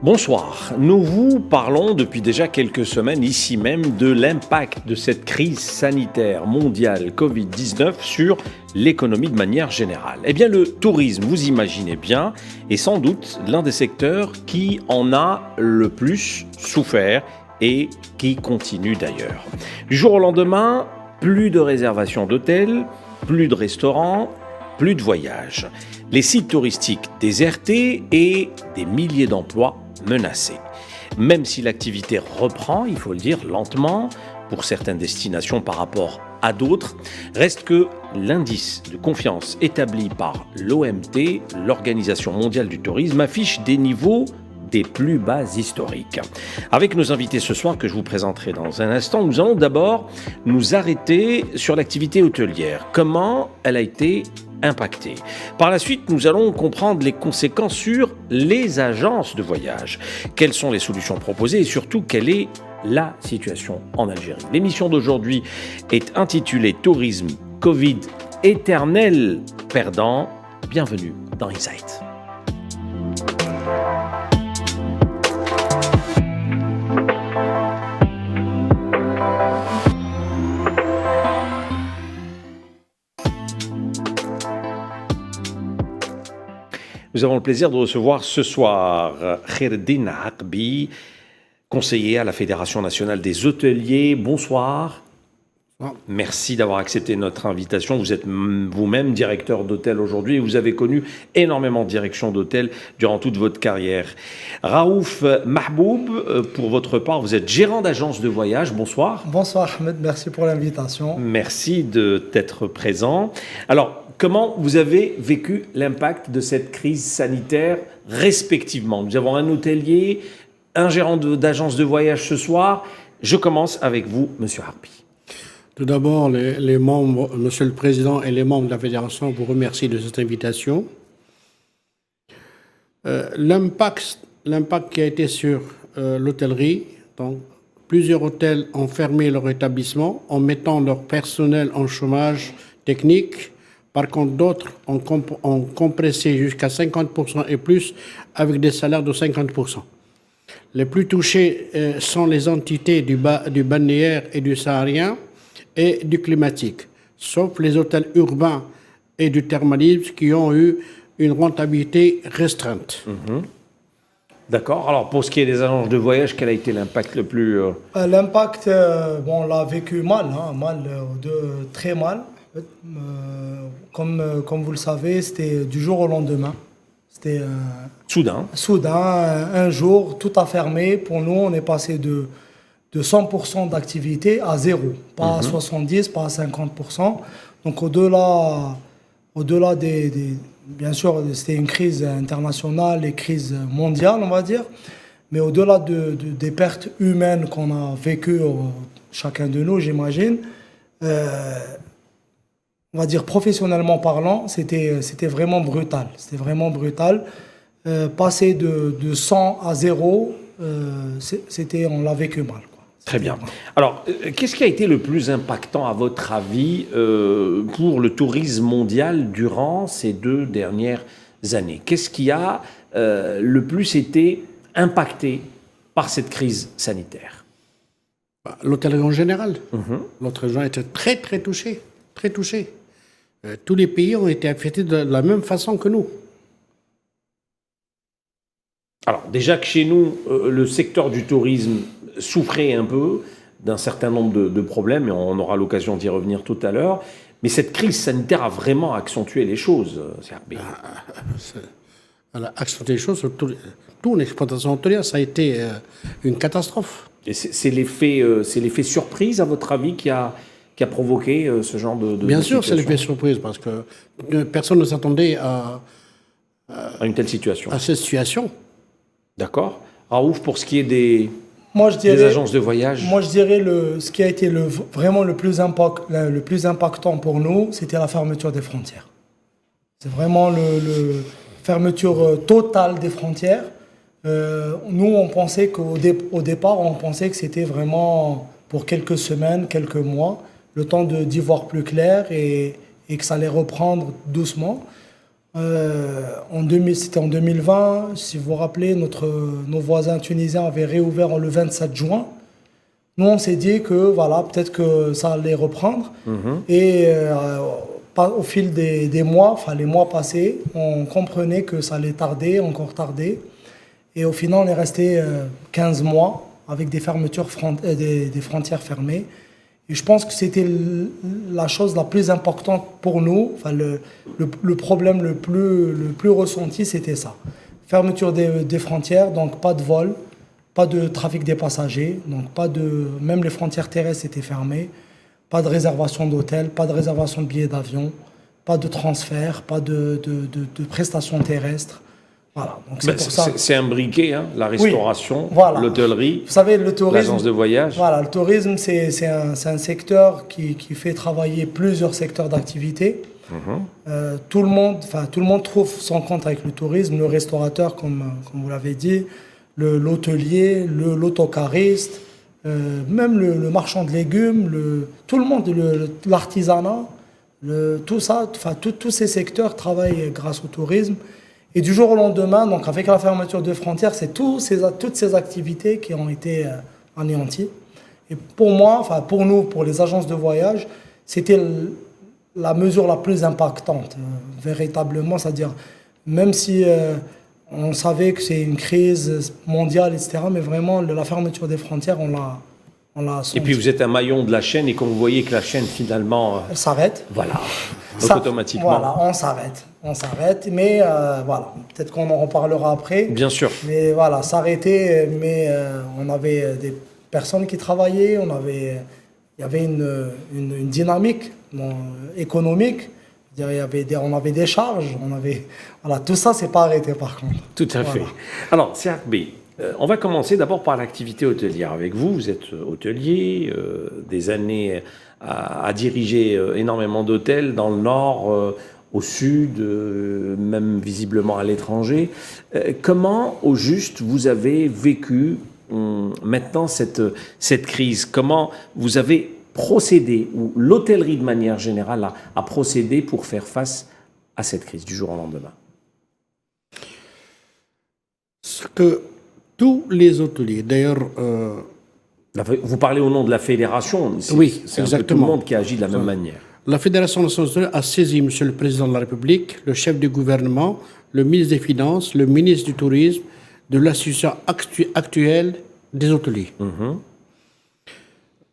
Bonsoir, nous vous parlons depuis déjà quelques semaines ici même de l'impact de cette crise sanitaire mondiale Covid-19 sur l'économie de manière générale. Eh bien le tourisme, vous imaginez bien, est sans doute l'un des secteurs qui en a le plus souffert et qui continue d'ailleurs. Du jour au lendemain, plus de réservations d'hôtels, plus de restaurants, plus de voyages. Les sites touristiques désertés et des milliers d'emplois menacés. Même si l'activité reprend, il faut le dire, lentement, pour certaines destinations par rapport à d'autres, reste que l'indice de confiance établi par l'OMT, l'Organisation mondiale du tourisme, affiche des niveaux des plus bas historiques. Avec nos invités ce soir que je vous présenterai dans un instant, nous allons d'abord nous arrêter sur l'activité hôtelière. Comment elle a été impactée. Par la suite, nous allons comprendre les conséquences sur les agences de voyage. Quelles sont les solutions proposées et surtout, quelle est la situation en Algérie. L'émission d'aujourd'hui est intitulée Tourisme, Covid, éternel perdant. Bienvenue dans Insight. Nous avons le plaisir de recevoir ce soir Khaireddine Aqbi, conseiller à la Fédération nationale des hôteliers. Bonsoir. Merci d'avoir accepté notre invitation. Vous êtes vous-même directeur d'hôtel aujourd'hui et vous avez connu énormément de directions d'hôtel durant toute votre carrière. Raouf Mahboub, pour votre part, vous êtes gérant d'agence de voyage. Bonsoir. Bonsoir Ahmed, merci pour l'invitation. Merci d'être présent. Alors, comment vous avez vécu l'impact de cette crise sanitaire respectivement? Nous avons un hôtelier, un gérant d'agence de voyage ce soir. Je commence avec vous, Monsieur Harpi. Tout d'abord, les membres, Monsieur le Président et les membres de la Fédération vous remercient de cette invitation. L'impact qui a été sur l'hôtellerie, donc plusieurs hôtels ont fermé leur établissement en mettant leur personnel en chômage technique. Par contre, d'autres ont compressé jusqu'à 50% et plus avec des salaires de 50%. Les plus touchés sont les entités du balnéaire et du saharien et du climatique, sauf les hôtels urbains et du thermalisme qui ont eu une rentabilité restreinte. D'accord. Alors, pour ce qui est des agences de voyage, quel a été l'impact le plus... L'impact, on l'a vécu mal, très mal. Comme vous le savez, c'était du jour au lendemain. C'était soudain, un jour, tout a fermé. Pour nous, on est passé de 100% d'activité à zéro. Pas à 70, pas à 50%. Donc au-delà bien sûr, c'était une crise internationale et crise mondiale, on va dire. Mais au-delà des pertes humaines qu'on a vécues, chacun de nous, j'imagine, on va dire professionnellement parlant, c'était vraiment brutal. C'était vraiment brutal. Passer de 100 à 0, on l'a vécu mal. Très bien. Alors, qu'est-ce qui a été le plus impactant, à votre avis, pour le tourisme mondial durant ces 2 dernières années? Qu'est-ce qui a le plus été impacté par cette crise sanitaire? L'hôtellerie en général. L'hôtellerie a été très, très touchée. Très touchée. Tous les pays ont été affectés de la même façon que nous. Alors, déjà que chez nous, le secteur du tourisme souffrait un peu d'un certain nombre de problèmes, et on aura l'occasion d'y revenir tout à l'heure, mais cette crise sanitaire a vraiment accentué les choses, CRB. Elle a accentué les choses sur toute l'exploitation hôtelière, ça a été une catastrophe. Et c'est l'effet surprise, à votre avis, qui a provoqué ce genre de Bien sûr, situation. c'est l'effet surprise, parce que personne ne s'attendait à une telle situation. À cette situation. D'accord. Raouf, pour ce qui est des agences de voyage. Moi, je dirais ce qui a été vraiment le plus impactant pour nous, c'était la fermeture des frontières. C'est vraiment la fermeture totale des frontières. Nous, on pensait qu'au départ, on pensait que c'était vraiment pour quelques semaines, quelques mois, le temps d'y voir plus clair et que ça allait reprendre doucement. C'était en 2020, si vous vous rappelez, nos voisins tunisiens avaient réouvert le 27 juin. Nous, on s'est dit que voilà, peut-être que ça allait reprendre. Et au fil des mois, enfin les mois passés, on comprenait que ça allait tarder, encore tarder. Et au final, on est resté 15 mois avec des fermetures, des frontières fermées. Et je pense que c'était la chose la plus importante pour nous. Enfin, le problème le plus ressenti, c'était ça. Fermeture des frontières, donc pas de vol, pas de trafic des passagers, donc même les frontières terrestres étaient fermées, pas de réservation d'hôtel, pas de réservation de billets d'avion, pas de transfert, pas de prestations terrestres. Voilà, donc c'est pour ça. C'est imbriqué, hein, la restauration, voilà. L'hôtellerie, vous savez, le tourisme, l'agence de voyage. Voilà, le tourisme, c'est un secteur qui fait travailler plusieurs secteurs d'activité. Tout le monde trouve son compte avec le tourisme, le restaurateur, comme vous l'avez dit, l'hôtelier, l'autocariste, même le marchand de légumes, tout le monde, l'artisanat, tout ça, tous ces secteurs travaillent grâce au tourisme. Et du jour au lendemain, donc avec la fermeture de frontières, c'est toutes ces activités qui ont été anéanties. Et pour moi, pour nous, pour les agences de voyage, c'était la mesure la plus impactante, véritablement. C'est-à-dire, même si on savait que c'est une crise mondiale, etc., mais vraiment, la fermeture des frontières, on l'a senti. Et puis vous êtes un maillon de la chaîne, et quand vous voyez que la chaîne, finalement... Elle s'arrête. Voilà. Donc automatiquement... Voilà, on s'arrête, mais voilà, peut-être qu'on en reparlera après. Bien sûr. Mais voilà, s'arrêter, mais on avait des personnes qui travaillaient, il y avait une dynamique économique, on avait des charges, voilà, tout ça, c'est pas arrêté par contre. Tout à fait. Alors, Siak Bey, on va commencer d'abord par l'activité hôtelière. Avec vous, vous êtes hôtelier, des années à diriger énormément d'hôtels dans le nord, au sud, même visiblement à l'étranger. Comment, au juste, vous avez vécu maintenant cette crise? Comment vous avez procédé, ou l'hôtellerie de manière générale a procédé pour faire face à cette crise du jour au lendemain? Ce que tous les hôteliers, d'ailleurs... Vous parlez au nom de la fédération. Oui, c'est exactement. Un peu tout le monde qui agit de la même manière. La Fédération nationale hôtelière a saisi Monsieur le Président de la République, le chef du gouvernement, le ministre des Finances, le ministre du Tourisme, de la situation actuelle des hôteliers.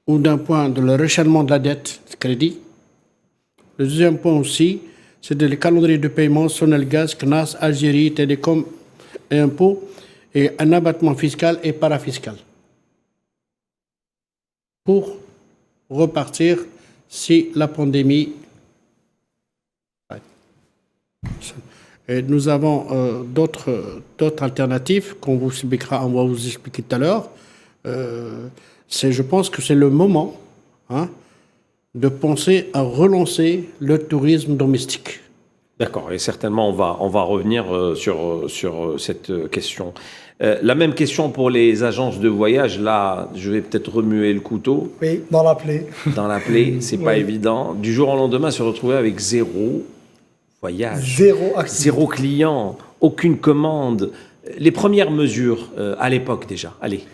Ou d'un point de le rechargement de la dette de crédit. Le deuxième point aussi, c'est le calendrier de paiement Sonelgaz, CNAS, Algérie, Télécom et impôts, et un abattement fiscal et parafiscal. Pour repartir si la pandémie... Et nous avons d'autres alternatives qu'on vous expliquera, on va vous expliquer tout à l'heure. Je pense que c'est le moment de penser à relancer le tourisme domestique. D'accord, et certainement on va revenir sur cette question. La même question pour les agences de voyage. Là, je vais peut-être remuer le couteau. Oui, dans la plaie. Dans la plaie, c'est pas évident. Du jour au lendemain, se retrouver avec zéro voyage, zéro client, aucune commande. Les premières mesures à l'époque déjà. Allez.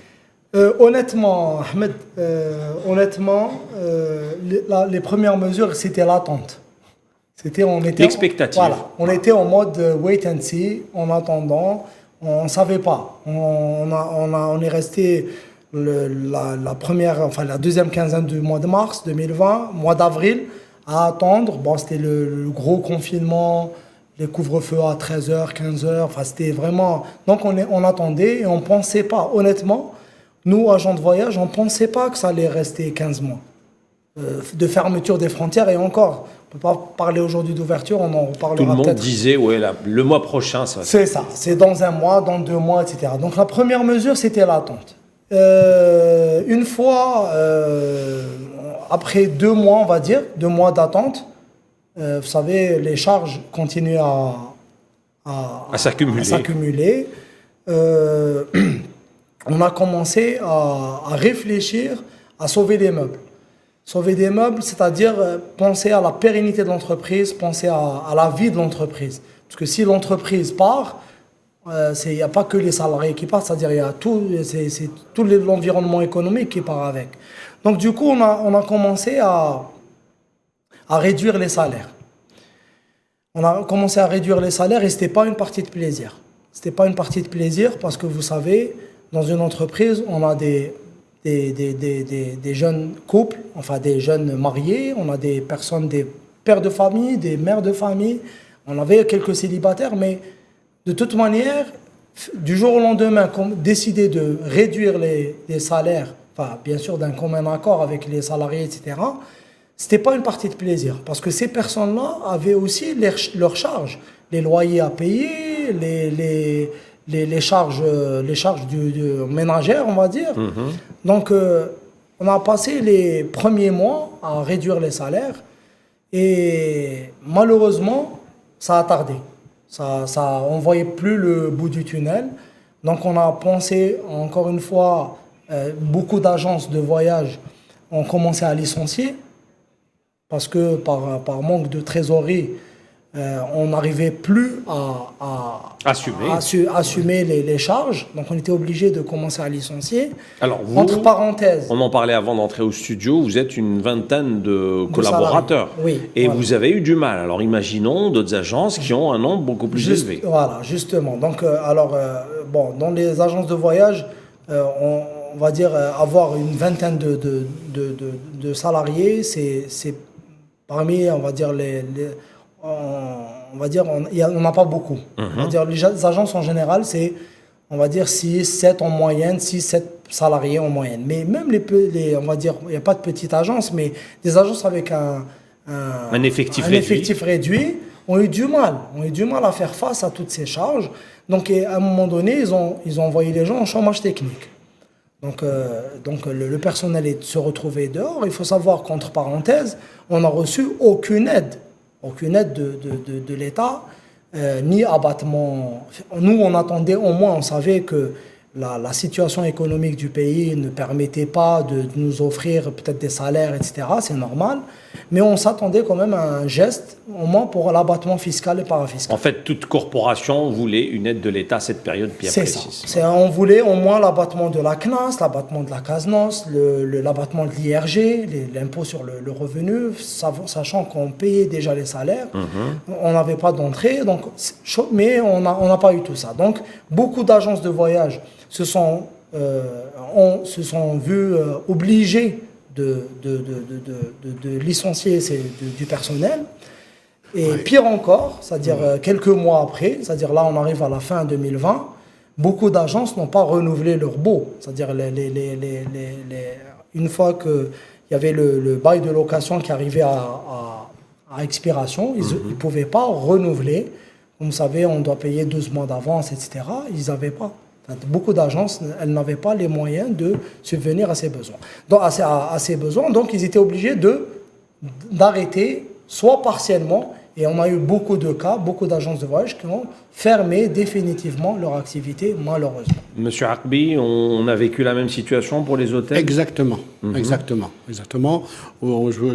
Honnêtement, Ahmed, les premières mesures, c'était l'attente. L'expectative. Voilà, on était en mode wait and see, en attendant. On ne savait pas. On est resté la deuxième quinzaine du mois de mars 2020, mois d'avril, à attendre. Bon, c'était le gros confinement, les couvre-feux à 13h, 15h. Enfin, c'était vraiment... Donc, on attendait et on ne pensait pas. Honnêtement, nous, agents de voyage, on ne pensait pas que ça allait rester 15 mois de fermeture des frontières. Et encore, on ne peut pas parler aujourd'hui d'ouverture, on en reparlera peut-être. Tout le monde disait, le mois prochain, ça va. C'est ça, c'est dans un mois, dans 2 mois, etc. Donc la première mesure, c'était l'attente. Une fois, après 2 mois, on va dire, 2 mois d'attente, vous savez, les charges continuent à s'accumuler. On a commencé à réfléchir à sauver les meubles. Sauver des meubles, c'est-à-dire penser à la pérennité de l'entreprise, penser à la vie de l'entreprise. Parce que si l'entreprise part, il n'y a pas que les salariés qui partent, c'est-à-dire il y a c'est tout l'environnement économique qui part avec. Donc du coup, on a commencé à réduire les salaires. On a commencé à réduire les salaires et ce n'était pas une partie de plaisir. Ce n'était pas une partie de plaisir parce que vous savez, dans une entreprise, on a des jeunes couples, enfin des jeunes mariés, on a des personnes, des pères de famille, des mères de famille, on avait quelques célibataires, mais de toute manière, du jour au lendemain, décider de réduire les salaires, enfin bien sûr d'un commun accord avec les salariés, etc., c'était pas une partie de plaisir, parce que ces personnes-là avaient aussi leurs charges, les loyers à payer, les charges ménagères, on va dire. Donc, on a passé les premiers mois à réduire les salaires et malheureusement, ça a tardé. On ne voyait plus le bout du tunnel. Donc, on a pensé, encore une fois, beaucoup d'agences de voyage ont commencé à licencier parce que par manque de trésorerie, on n'arrivait plus à assumer les charges. Donc, on était obligé de commencer à licencier. Alors, vous, entre parenthèses, on en parlait avant d'entrer au studio, vous êtes une vingtaine de collaborateurs. Oui, et voilà. vous avez eu du mal. Alors, imaginons d'autres agences qui ont un nombre beaucoup plus élevé. Voilà, justement. Donc, dans les agences de voyage, on va dire avoir une vingtaine de salariés, c'est parmi, on va dire, on n'a pas beaucoup. On va dire, les agences en général, c'est, on va dire, 6, 7 en moyenne, 6, 7 salariés en moyenne. Mais même on va dire, il n'y a pas de petites agences, mais des agences avec un effectif réduit ont eu du mal. À faire face à toutes ces charges. Donc, à un moment donné, ils ont envoyé les gens en chômage technique. Donc le personnel se retrouvait dehors. Il faut savoir qu'entre parenthèses, on n'a reçu aucune aide de l'État, ni abattement. Nous, on attendait, au moins, on savait que la situation économique du pays ne permettait pas de nous offrir peut-être des salaires, etc. C'est normal. Mais on s'attendait quand même à un geste, au moins pour l'abattement fiscal et parafiscal. En fait, toute corporation voulait une aide de l'État à cette période bien précise. C'est ça. On voulait au moins l'abattement de la CNAS, l'abattement de la CASNOS, l'abattement de l'IRG, l'impôt sur le revenu, sachant qu'on payait déjà les salaires. On n'avait pas d'entrée, mais on n'a pas eu tout ça. Donc, beaucoup d'agences de voyage se sont vues obligées de licencier du personnel. Et pire encore, c'est-à-dire quelques mois après, c'est-à-dire là on arrive à la fin 2020, beaucoup d'agences n'ont pas renouvelé leur baux. C'est-à-dire une fois qu'il y avait le bail de location qui arrivait à expiration, ils ne pouvaient pas renouveler. Comme vous savez, on doit payer 12 mois d'avance, etc. Ils n'avaient pas. Beaucoup d'agences, elles n'avaient pas les moyens de subvenir à ces besoins. Donc, à ces besoins, donc ils étaient obligés d'arrêter, soit partiellement, et on a eu beaucoup de cas, beaucoup d'agences de voyage qui ont fermé définitivement leur activité, malheureusement. Monsieur Akbi, on a vécu la même situation pour les hôtels ? Exactement. Je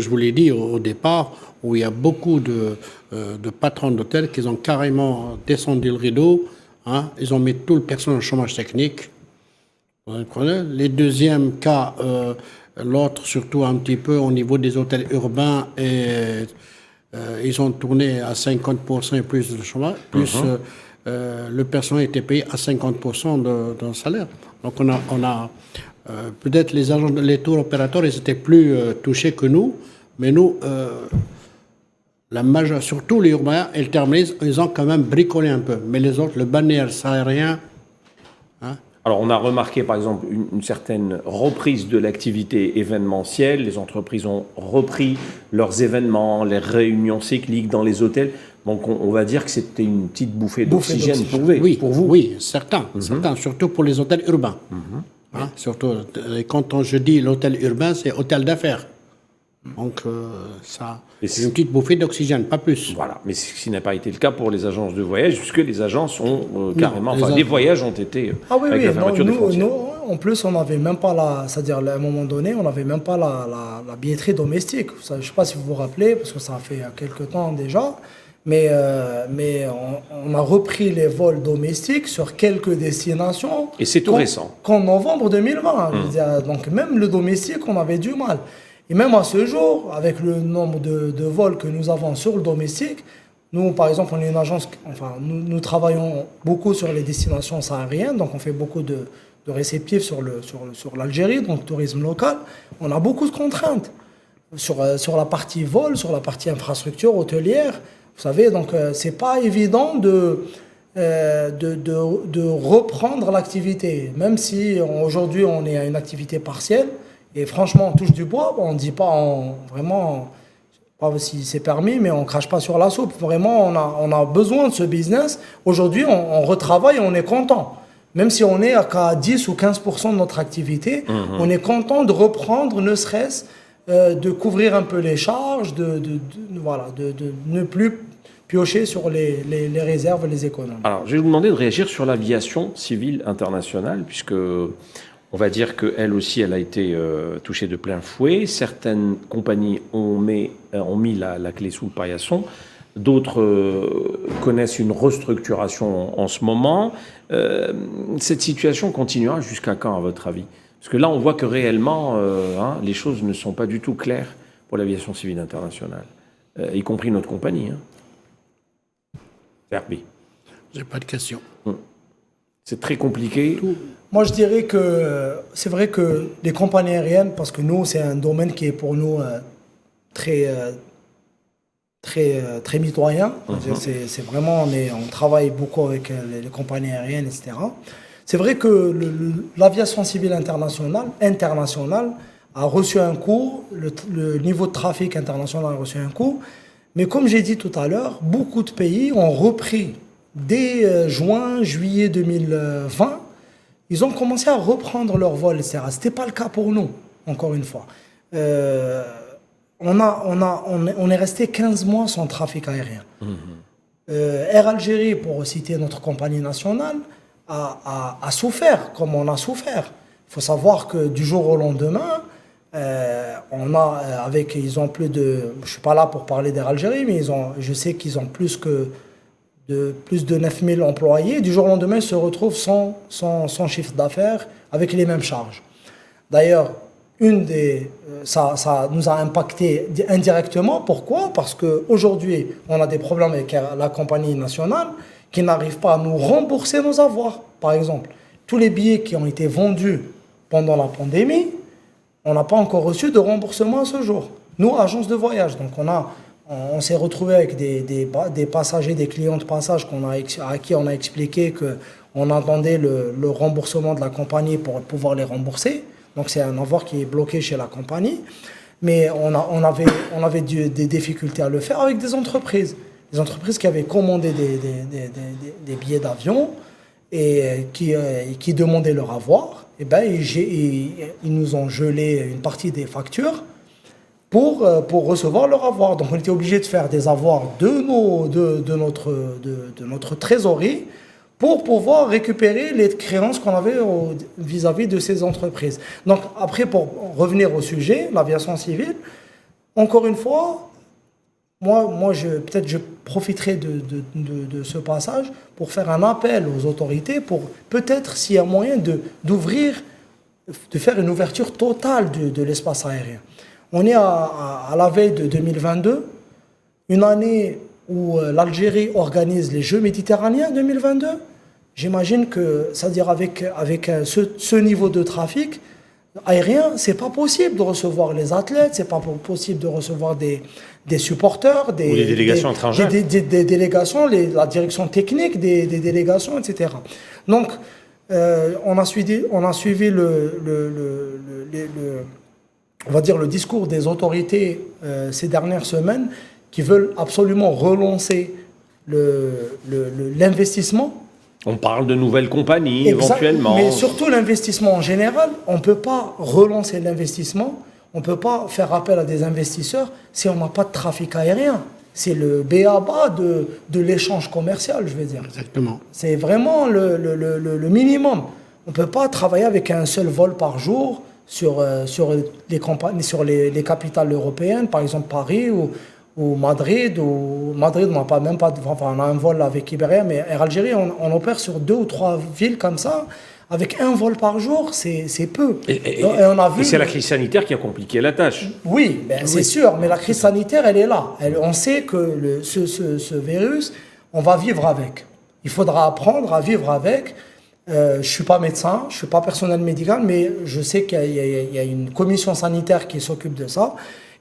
vous l'ai dit au départ, où il y a beaucoup de patrons d'hôtels qui ont carrément descendu le rideau. Ils ont mis tout le personnel en chômage technique. Les deuxièmes cas, l'autre surtout un petit peu au niveau des hôtels urbains, ils ont tourné à 50% et plus de chômage, plus le personnel était payé à 50% de salaire. Donc on a peut-être les tours opérateurs, ils étaient plus touchés que nous, mais nous... surtout les urbains et le terminus, ils ont quand même bricolé un peu. Mais les autres, le balnéaire, ça n'a rien. Alors, on a remarqué, par exemple, une certaine reprise de l'activité événementielle. Les entreprises ont repris leurs événements, les réunions cycliques dans les hôtels. Donc, on va dire que c'était une petite bouffée d'oxygène pour vous. Oui, certains, surtout pour les hôtels urbains. Surtout, quand je dis l'hôtel urbain, c'est hôtel d'affaires. Donc, c'est une petite bouffée d'oxygène, pas plus. Voilà, mais ce qui n'a pas été le cas pour les agences de voyage, puisque les agences ont carrément... les voyages ont été avec la fermeture des frontières. en plus, on n'avait même pas c'est-à-dire à un moment donné, on n'avait même pas la billetterie domestique. Je ne sais pas si vous vous rappelez, parce que ça a fait quelques temps déjà, mais on a repris les vols domestiques sur quelques destinations. Et c'est tout récent. Qu'en novembre 2020. Je veux dire, donc même le domestique, on avait du mal. Et même à ce jour, avec le nombre de vols que nous avons sur le domestique, nous, par exemple, on est une agence, enfin, nous travaillons beaucoup sur les destinations sahariennes, donc on fait beaucoup de réceptifs sur l'Algérie, donc tourisme local. On a beaucoup de contraintes sur la partie vol, sur la partie infrastructure hôtelière. Vous savez, donc c'est pas évident de reprendre l'activité, même si aujourd'hui on est à une activité partielle. Et franchement, on touche du bois, on ne dit pas vraiment, pas si c'est permis, mais on ne crache pas sur la soupe. Vraiment, on a besoin de ce business. Aujourd'hui, on retravaille et on est content. Même si on n'est qu'à 10 ou 15% de notre activité, on est content de reprendre, ne serait-ce de couvrir un peu les charges, de ne plus piocher sur les réserves et les économies. Alors, je vais vous demander de réagir sur l'aviation civile internationale, puisque on va dire qu'elle aussi, elle a été touchée de plein fouet. Certaines compagnies ont mis la clé sous le paillasson. D'autres connaissent une restructuration en ce moment. Cette situation continuera jusqu'à quand, à votre avis? Parce que là, on voit que réellement, les choses ne sont pas du tout claires pour l'aviation civile internationale, y compris notre compagnie. Herbie. J'ai pas de question. C'est très compliqué. Moi, je dirais que c'est vrai que les compagnies aériennes, parce que nous, c'est un domaine qui est pour nous très mitoyen. C'est vraiment, on travaille beaucoup avec les compagnies aériennes, etc. C'est vrai que l'aviation civile internationale a reçu un coup, le niveau de trafic international a reçu un coup, mais comme j'ai dit tout à l'heure, beaucoup de pays ont repris dès juin, juillet 2020, ils ont commencé à reprendre leur vol, etc. Ce n'était pas le cas pour nous, encore une fois. On est resté 15 mois sans trafic aérien. Air Algérie, pour citer notre compagnie nationale, a souffert comme on a souffert. Il faut savoir que du jour au lendemain, ils ont plus de... Je ne suis pas là pour parler d'Air Algérie, mais je sais qu'ils ont plus de 9000 employés. Du jour au lendemain, ils se retrouvent sans chiffre d'affaires, avec les mêmes charges. D'ailleurs, ça nous a impacté indirectement. Pourquoi? Parce qu'aujourd'hui, on a des problèmes avec la compagnie nationale qui n'arrive pas à nous rembourser nos avoirs. Par exemple, tous les billets qui ont été vendus pendant la pandémie, on n'a pas encore reçu de remboursement à ce jour. Nous, agence de voyage, donc on s'est retrouvé avec des passagers, des clients de passage à qui on a expliqué qu'on attendait le remboursement de la compagnie pour pouvoir les rembourser. Donc c'est un avoir qui est bloqué chez la compagnie. Mais on avait des difficultés à le faire avec des entreprises. Des entreprises qui avaient commandé des billets d'avion et qui demandaient leur avoir. Et ben, ils nous ont gelé une partie des factures pour recevoir leur avoir. Donc on était obligé de faire des avoirs de notre trésorerie pour pouvoir récupérer les créances qu'on avait vis-à-vis de ces entreprises. Donc après, pour revenir au sujet, l'aviation civile, encore une fois, moi peut-être je profiterai de ce passage pour faire un appel aux autorités pour peut-être s'il y a moyen de faire une ouverture totale de l'espace aérien. On est à la veille de 2022, une année où l'Algérie organise les Jeux méditerranéens 2022. J'imagine que, c'est-à-dire avec ce niveau de trafic aérien, c'est pas possible de recevoir les athlètes, c'est pas possible de recevoir des supporters, ou des délégations étrangères, des délégations, la direction technique des délégations, etc. Donc, on a suivi on va dire le discours des autorités ces dernières semaines qui veulent absolument relancer l'investissement. On parle de nouvelles compagnies, éventuellement. Mais surtout l'investissement en général, on ne peut pas relancer l'investissement, on ne peut pas faire appel à des investisseurs si on n'a pas de trafic aérien. C'est le b.a.-ba de l'échange commercial, je veux dire. Exactement. C'est vraiment le minimum. On ne peut pas travailler avec un seul vol par jour sur les campagnes, sur les capitales européennes, par exemple Paris ou Madrid. Madrid, on n'a pas, même pas, enfin, on a un vol avec Iberia, mais Air Algérie, on opère sur 2 ou 3 villes comme ça. Avec un vol par jour, c'est peu. Et on a vu, et c'est la crise sanitaire qui a compliqué la tâche. Oui, ben, c'est sûr, mais la crise sanitaire, elle est là. On sait que ce virus, on va vivre avec. Il faudra apprendre à vivre avec. Je ne suis pas médecin, je ne suis pas personnel médical, mais je sais qu'il y a une commission sanitaire qui s'occupe de ça.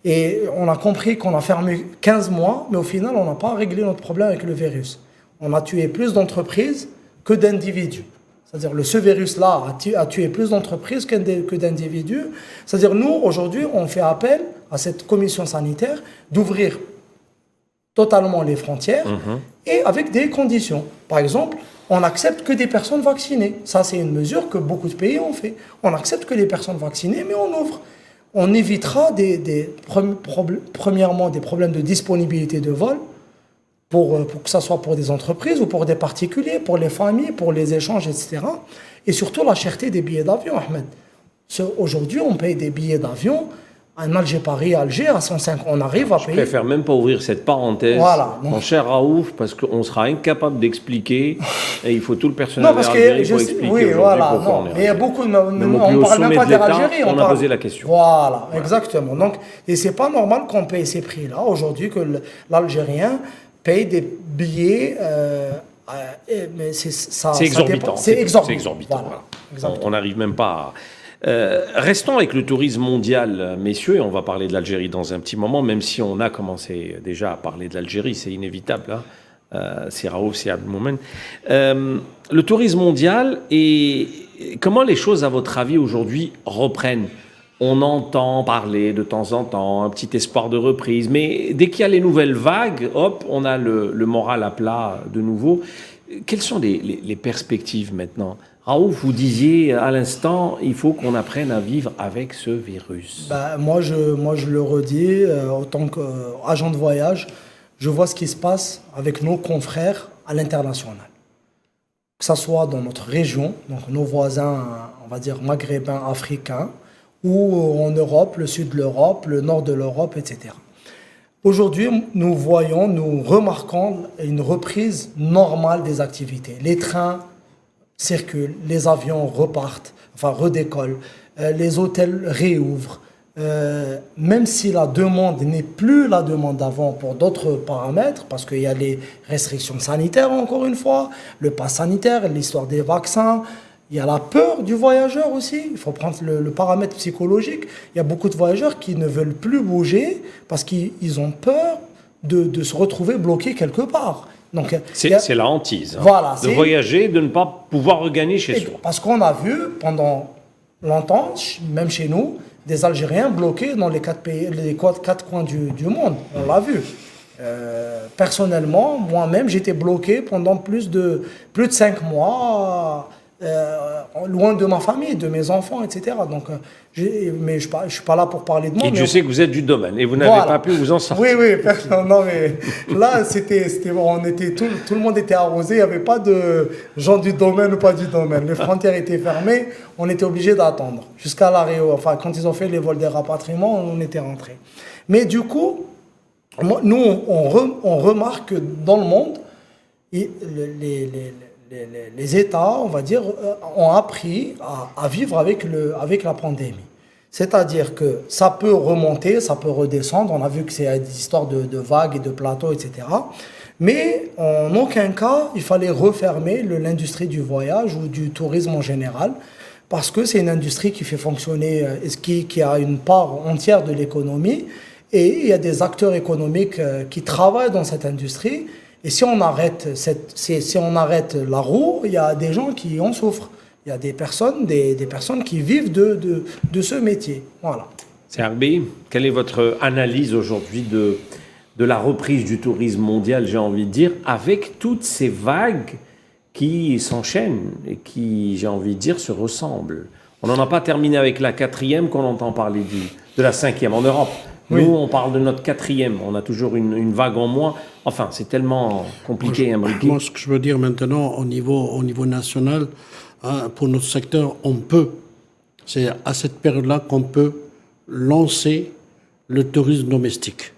Et on a compris qu'on a fermé 15 mois, mais au final, on n'a pas réglé notre problème avec le virus. On a tué plus d'entreprises que d'individus. C'est-à-dire ce virus-là a tué plus d'entreprises que d'individus. C'est-à-dire nous, aujourd'hui, on fait appel à cette commission sanitaire d'ouvrir totalement les frontières et avec des conditions. Par exemple, on n'accepte que des personnes vaccinées. Ça, c'est une mesure que beaucoup de pays ont fait. On n'accepte que les personnes vaccinées, mais on ouvre. On évitera premièrement des problèmes de disponibilité de vol, pour que ça soit pour des entreprises ou pour des particuliers, pour les familles, pour les échanges, etc. Et surtout la cherté des billets d'avion, Ahmed. Aujourd'hui, on paye des billets d'avion en Alger-Paris, Alger, à 105. On arrive à payer... Je préfère même pas ouvrir cette parenthèse, voilà, mon cher Raouf, parce qu'on sera incapable d'expliquer, et il faut tout le personnel d'Algérie pour expliquer oui, voilà, pourquoi on est. Mais il y a beaucoup de... On ne parle même pas d'Algérie. On a posé la question. Voilà, exactement. Donc, et c'est pas normal qu'on paye ces prix-là, aujourd'hui, que l'Algérien paye des billets, mais c'est exorbitant. C'est exorbitant. Voilà. On n'arrive même pas à... restons avec le tourisme mondial, messieurs, et on va parler de l'Algérie dans un petit moment, même si on a commencé déjà à parler de l'Algérie, c'est inévitable. C'est Raouf, c'est Abdelmoumen. Le tourisme mondial, et comment les choses, à votre avis, aujourd'hui, reprennent ? On entend parler de temps en temps, un petit espoir de reprise, mais dès qu'il y a les nouvelles vagues, hop, on a le moral à plat de nouveau. Quelles sont les perspectives maintenant ? Raouf, vous disiez à l'instant, il faut qu'on apprenne à vivre avec ce virus. Moi, je le redis, en tant qu'agent de voyage, je vois ce qui se passe avec nos confrères à l'international. Que ce soit dans notre région, donc nos voisins, on va dire maghrébins, africains, ou en Europe, le sud de l'Europe, le nord de l'Europe, etc. Aujourd'hui, nous remarquons une reprise normale des activités. Les trains circulent, les avions redécollent, les hôtels réouvrent. Même si la demande n'est plus la demande d'avant pour d'autres paramètres, parce qu'il y a les restrictions sanitaires, encore une fois, le pass sanitaire, l'histoire des vaccins. Il y a la peur du voyageur aussi. Il faut prendre le paramètre psychologique. Il y a beaucoup de voyageurs qui ne veulent plus bouger parce qu'ils ont peur de se retrouver bloqués quelque part. Donc, c'est la hantise. Voilà, de voyager, de ne pas pouvoir regagner chez soi. Parce qu'on a vu pendant longtemps, même chez nous, des Algériens bloqués dans les 4 coins du monde. On l'a vu. Personnellement, moi-même, j'étais bloqué pendant plus de 5 mois. Loin de ma famille, de mes enfants, etc. Donc, mais je ne suis pas là pour parler de moi. Et je sais que vous êtes du domaine et vous n'avez pas pu vous en sortir. Oui, non, mais là, tout le monde était arrosé, il n'y avait pas de gens du domaine ou pas du domaine. Les frontières étaient fermées, on était obligé d'attendre. Jusqu'à l'arrêt, quand ils ont fait les vols de rapatriement, on était rentrés. Mais du coup, nous, on remarque que dans le monde, les États, on va dire, ont appris à vivre avec la pandémie. C'est-à-dire que ça peut remonter, ça peut redescendre. On a vu que c'est des histoires de vagues et de plateaux, etc. Mais en aucun cas, il fallait refermer l'industrie du voyage ou du tourisme en général, parce que c'est une industrie qui fait fonctionner, qui a une part entière de l'économie. Et il y a des acteurs économiques qui travaillent dans cette industrie. Et si on arrête la roue, il y a des gens qui en souffrent. Il y a des personnes qui vivent de ce métier. Voilà. C'est Arbi, quelle est votre analyse aujourd'hui de la reprise du tourisme mondial, j'ai envie de dire, avec toutes ces vagues qui s'enchaînent et qui, j'ai envie de dire, se ressemblent. On n'en a pas terminé avec la 4e qu'on entend parler de la 5e en Europe. Nous, on parle de notre 4e. On a toujours une vague en moins. Enfin, c'est tellement compliqué et imbriqué. Moi, ce que je veux dire maintenant, au niveau national, pour notre secteur, c'est à cette période-là qu'on peut lancer le tourisme domestique.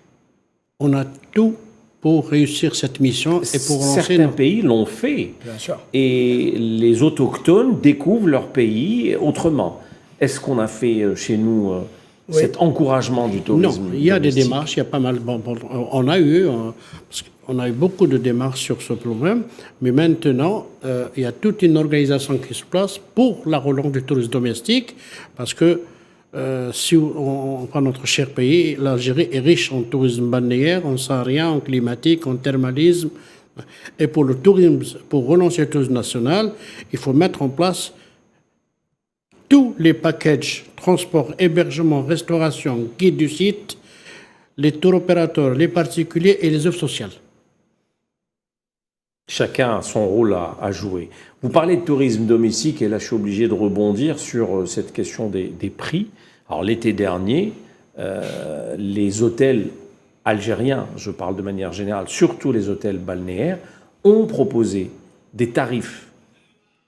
On a tout pour réussir cette mission et pour lancer... Certains pays l'ont fait. Bien sûr. Et les autochtones découvrent leur pays autrement. Est-ce qu'on a fait chez nous cet encouragement du tourisme Non, il y a des domestique? démarches, il y a pas mal... on a eu beaucoup de démarches sur ce problème, mais maintenant, il y a toute une organisation qui se place pour la relance du tourisme domestique, parce que si on prend notre cher pays, l'Algérie est riche en tourisme balnéaire, en saharien, en climatique, en thermalisme. Et pour le tourisme, pour relancer le tourisme national, il faut mettre en place tous les packages, transport, hébergement, restauration, guide du site, les tours opérateurs, les particuliers et les œuvres sociales. Chacun a son rôle à jouer. Vous parlez de tourisme domestique et là je suis obligé de rebondir sur cette question des prix. Alors l'été dernier, les hôtels algériens, je parle de manière générale, surtout les hôtels balnéaires, ont proposé des tarifs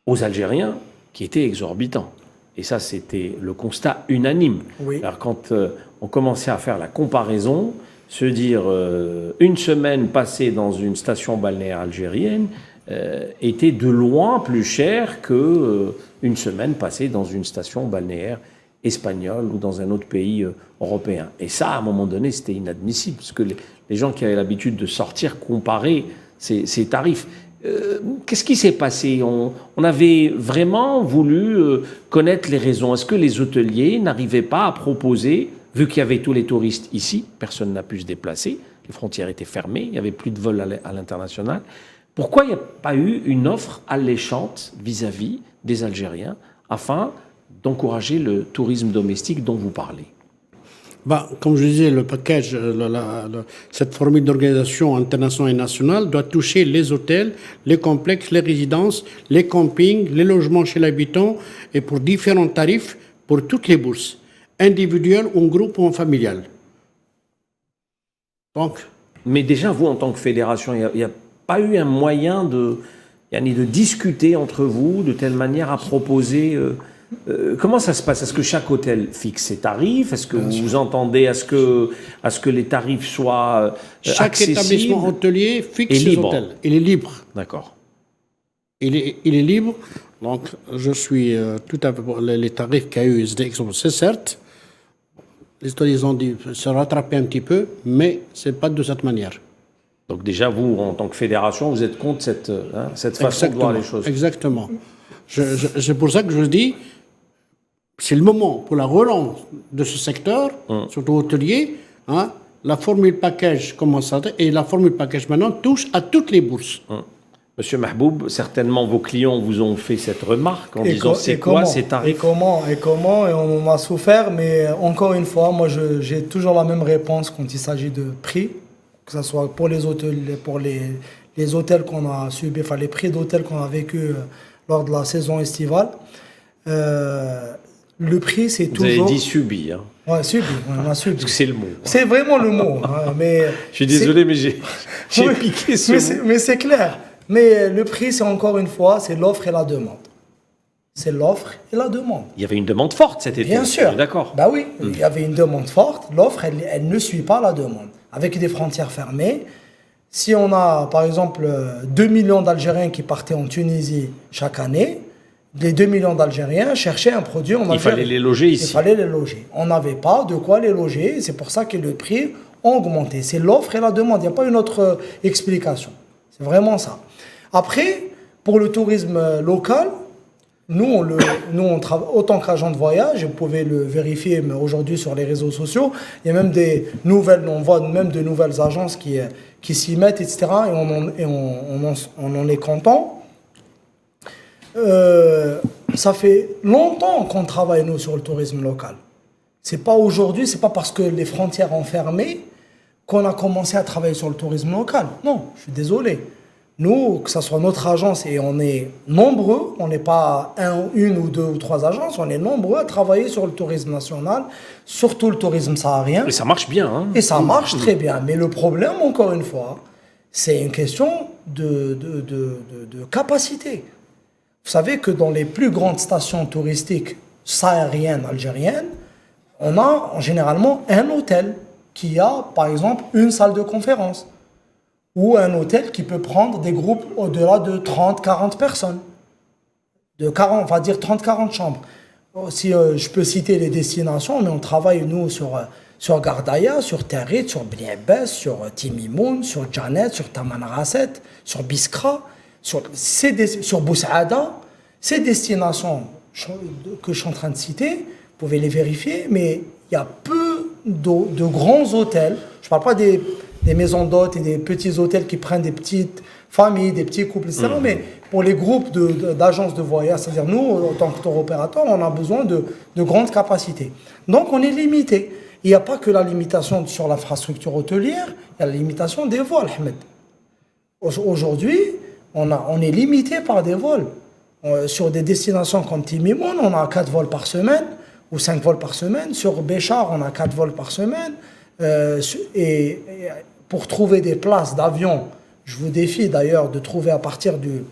aux Algériens qui étaient exorbitants. Et ça, c'était le constat unanime. Oui. Alors quand on commençait à faire la comparaison, se dire une semaine passée dans une station balnéaire algérienne était de loin plus cher que une semaine passée dans une station balnéaire espagnole ou dans un autre pays européen. Et ça, à un moment donné, c'était inadmissible, parce que les gens qui avaient l'habitude de sortir comparaient ces tarifs. Qu'est-ce qui s'est passé? On avait vraiment voulu connaître les raisons. Est-ce que les hôteliers n'arrivaient pas à proposer, vu qu'il y avait tous les touristes ici, personne n'a pu se déplacer, les frontières étaient fermées, il n'y avait plus de vols à l'international. Pourquoi il n'y a pas eu une offre alléchante vis-à-vis des Algériens afin d'encourager le tourisme domestique dont vous parlez? Comme je disais, le package, cette formule d'organisation internationale et nationale doit toucher les hôtels, les complexes, les résidences, les campings, les logements chez l'habitant et pour différents tarifs pour toutes les bourses, individuelles, en groupe ou en familial. Donc, mais déjà, vous, en tant que fédération, il n'y a pas eu un moyen de discuter entre vous de telle manière à proposer... comment ça se passe? Est-ce que chaque hôtel fixe ses tarifs? Est-ce que vous entendez à ce que les tarifs soient chaque accessibles? établissement hôtelier fixe ses hôtels. Il est libre. D'accord. Il est libre. Donc, je suis tout à fait pour les tarifs qu'il y a eu. C'est certes, les hôteliers ont dit se rattraper un petit peu, mais ce n'est pas de cette manière. Donc déjà, vous, en tant que fédération, vous êtes contre cette façon de voir les choses. Exactement. C'est pour ça que je dis, c'est le moment pour la relance de ce secteur, surtout hôtelier. La formule package commence et la formule package maintenant touche à toutes les bourses. Monsieur Mahboub, certainement vos clients vous ont fait cette remarque en disant c'est quoi ces tarifs? Et comment et on en a souffert, mais encore une fois, moi j'ai toujours la même réponse quand il s'agit de prix, que ce soit pour les hôtels, pour les hôtels qu'on a subis, enfin les prix d'hôtels qu'on a vécu lors de la saison estivale. Le prix, c'est toujours... Vous avez dit subi. Hein. Ouais, subi, on a subi. Parce que c'est le mot. C'est vraiment le mot. Mais je suis désolé, mais j'ai piqué ce mot. Mais c'est clair. Mais le prix, c'est encore une fois, c'est l'offre et la demande. C'est l'offre et la demande. Il y avait une demande forte cet été. Bien sûr. D'accord. Bah oui, il y avait une demande forte. L'offre, elle ne suit pas la demande. Avec des frontières fermées, si on a, par exemple, 2 millions d'Algériens qui partaient en Tunisie chaque année, les 2 millions d'Algériens cherchaient un produit en Algérie. Il fallait les loger ici. Il fallait les loger. On n'avait pas de quoi les loger. C'est pour ça que le prix a augmenté. C'est l'offre et la demande. Il n'y a pas une autre explication. C'est vraiment ça. Après, pour le tourisme local, nous on travaille autant qu'agent de voyage. Vous pouvez le vérifier mais aujourd'hui sur les réseaux sociaux. Il y a même on voit même de nouvelles agences qui s'y mettent, etc. Et on en est content. Ça fait longtemps qu'on travaille, nous, sur le tourisme local. C'est pas aujourd'hui, c'est pas parce que les frontières ont fermé qu'on a commencé à travailler sur le tourisme local. Non, je suis désolé. Nous, que ce soit notre agence, et on est nombreux, on n'est pas une ou deux ou trois agences, on est nombreux à travailler sur le tourisme national, surtout le tourisme saharien. Et ça marche bien. Hein. Et ça marche très bien. Mais le problème, encore une fois, c'est une question de capacité. Vous savez que dans les plus grandes stations touristiques sahariennes, algériennes, on a généralement un hôtel qui a, par exemple, une salle de conférence ou un hôtel qui peut prendre des groupes au-delà de 30-40 personnes. De 40, on va dire 30-40 chambres. Si je peux citer les destinations, mais on travaille, nous, sur Gardaïa, sur Territ, sur Bni Abbas, sur Timimoun, sur Janet, sur Tamanrasset, sur Biskra, sur Boussaada. Ces destinations que je suis en train de citer, vous pouvez les vérifier, mais il y a peu de grands hôtels. Je ne parle pas des maisons d'hôtes et des petits hôtels qui prennent des petites familles, des petits couples, etc. Mais pour les groupes d'agences de voyage, c'est-à-dire nous, en tant que tour opérateur, on a besoin de grandes capacités. Donc on est limité. Il n'y a pas que la limitation sur l'infrastructure hôtelière, il y a la limitation des vols, Ahmed. Aujourd'hui, on est limité par des vols. Sur des destinations comme Timimoun, on a 4 vols par semaine, ou 5 vols par semaine. Sur Béchar, on a 4 vols par semaine. Et pour trouver des places d'avion, je vous défie d'ailleurs de trouver à partir du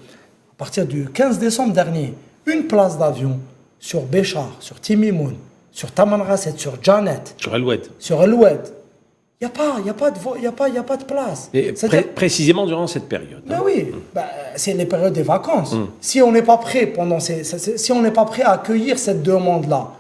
15 décembre dernier, une place d'avion sur Béchar, sur Timimoun, sur Tamanrasset, sur Janet, Sur Alouette. sur Aloued. Il n'y a pas de place. Et précisément durant cette période. Ben oui, c'est les périodes des vacances. Si on n'est pas prêt si on n'est pas prêt à accueillir cette demande-là,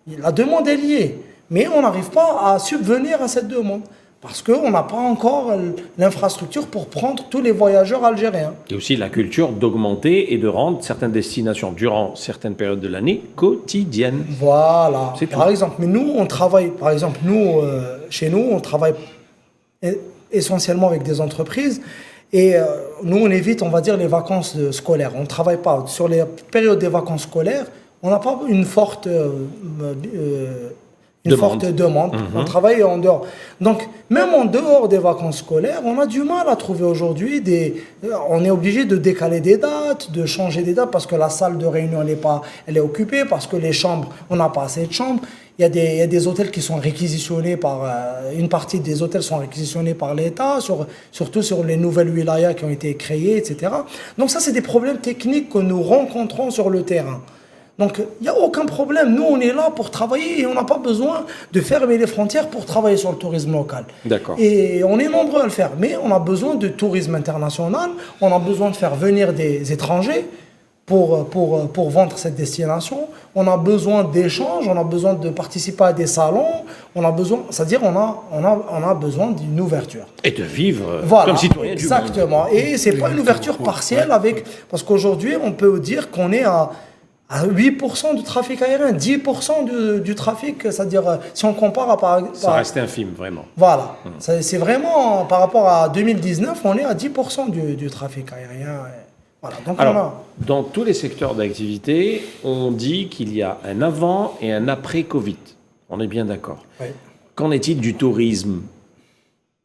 la demande est liée, mais on n'arrive pas à subvenir à cette demande parce qu'on n'a pas encore l'infrastructure pour prendre tous les voyageurs algériens. Et aussi la culture d'augmenter et de rendre certaines destinations durant certaines périodes de l'année quotidiennes. Voilà. C'est tout. Par exemple, mais nous, on travaille, chez nous, on travaille essentiellement avec des entreprises et nous, on évite, on va dire, les vacances scolaires. On ne travaille pas. Sur les périodes des vacances scolaires, on n'a pas une forte demande. On travaille en dehors. Donc, même en dehors des vacances scolaires, on a du mal à trouver aujourd'hui on est obligé de décaler des dates, de changer des dates parce que la salle de réunion, elle est occupée, parce que les chambres, on n'a pas assez de chambres. Il y a des hôtels qui sont réquisitionnés une partie des hôtels sont réquisitionnés par l'État, surtout sur les nouvelles wilayas qui ont été créées, etc. Donc ça, c'est des problèmes techniques que nous rencontrons sur le terrain. Donc, il n'y a aucun problème. Nous, on est là pour travailler et on n'a pas besoin de fermer les frontières pour travailler sur le tourisme local. D'accord. Et on est nombreux à le faire. Mais on a besoin de tourisme international. On a besoin de faire venir des étrangers pour vendre cette destination. On a besoin d'échanges. On a besoin de participer à des salons. C'est-à-dire, on a besoin d'une ouverture. Et de vivre Voilà, comme citoyen du monde. exactement. Et c'est pas une ouverture partielle parce qu'aujourd'hui, on peut dire qu'on est à 8% du trafic aérien, 10% du trafic, c'est-à-dire si on compare Ça reste infime, vraiment. Voilà, c'est vraiment par rapport à 2019, on est à 10% du trafic aérien. Voilà. Donc Alors, dans tous les secteurs d'activité, on dit qu'il y a un avant et un après Covid. On est bien d'accord. Oui. Qu'en est-il du tourisme?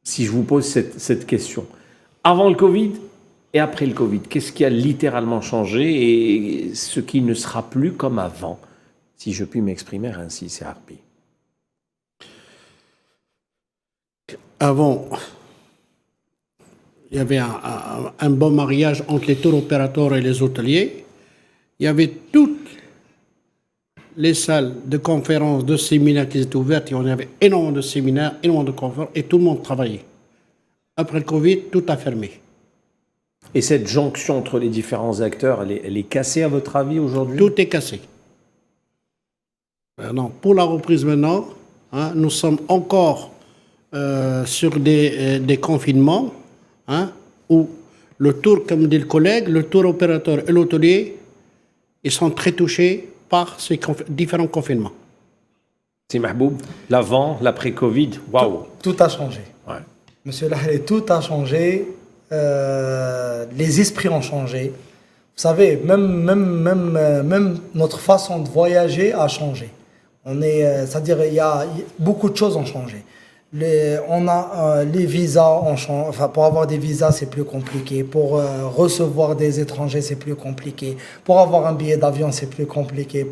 Si je vous pose cette question. Avant le Covid et après le Covid, qu'est-ce qui a littéralement changé et ce qui ne sera plus comme avant? Si je puis m'exprimer ainsi, c'est Harbi. Avant, il y avait un bon mariage entre les tours opérateurs et les hôteliers. Il y avait toutes les salles de conférences, de séminaires qui étaient ouvertes. Il y avait énormément de séminaires, énormément de conférences et tout le monde travaillait. Après le Covid, tout a fermé. Et cette jonction entre les différents acteurs, elle est cassée à votre avis aujourd'hui? Tout est cassé. Non, pour la reprise maintenant, nous sommes encore sur des confinements où le tour, comme dit le collègue, le tour opérateur et l'hôtelier, ils sont très touchés par ces différents confinements. C'est Mahboub, l'avant, l'après-Covid, waouh! Tout a changé. Ouais. Monsieur Lahali, tout a changé. Les esprits ont changé. Vous savez, même notre façon de voyager a changé. C'est-à-dire, beaucoup de choses ont changé. Les visas ont changé. Enfin, pour avoir des visas, c'est plus compliqué. Pour recevoir des étrangers, c'est plus compliqué. Pour avoir un billet d'avion, c'est plus compliqué.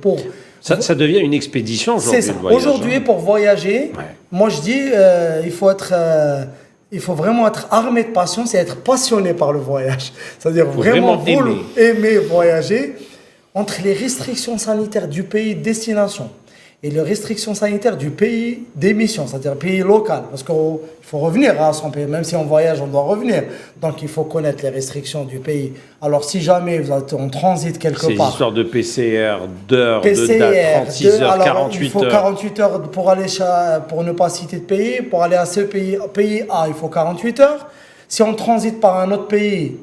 Ça devient une expédition aujourd'hui. C'est ça. Le voyage, Aujourd'hui, pour voyager, moi je dis, il faut vraiment être armé de passion, c'est être passionné par le voyage. C'est-à-dire vraiment aimer voyager. entre les restrictions sanitaires du pays de destination et les restrictions sanitaires du pays d'émission, c'est-à-dire le pays local, parce qu'il faut revenir à son pays, même si on voyage, on doit revenir. Donc il faut connaître les restrictions du pays. Alors si jamais vous êtes en transit quelque part... C'est histoire de PCR, d'heures, de date, 36 heures, 48 heures. Il faut 48 heures pour aller pour ne pas citer de pays. Pour aller à ce pays A, il faut 48 heures. Si on transite par un autre pays...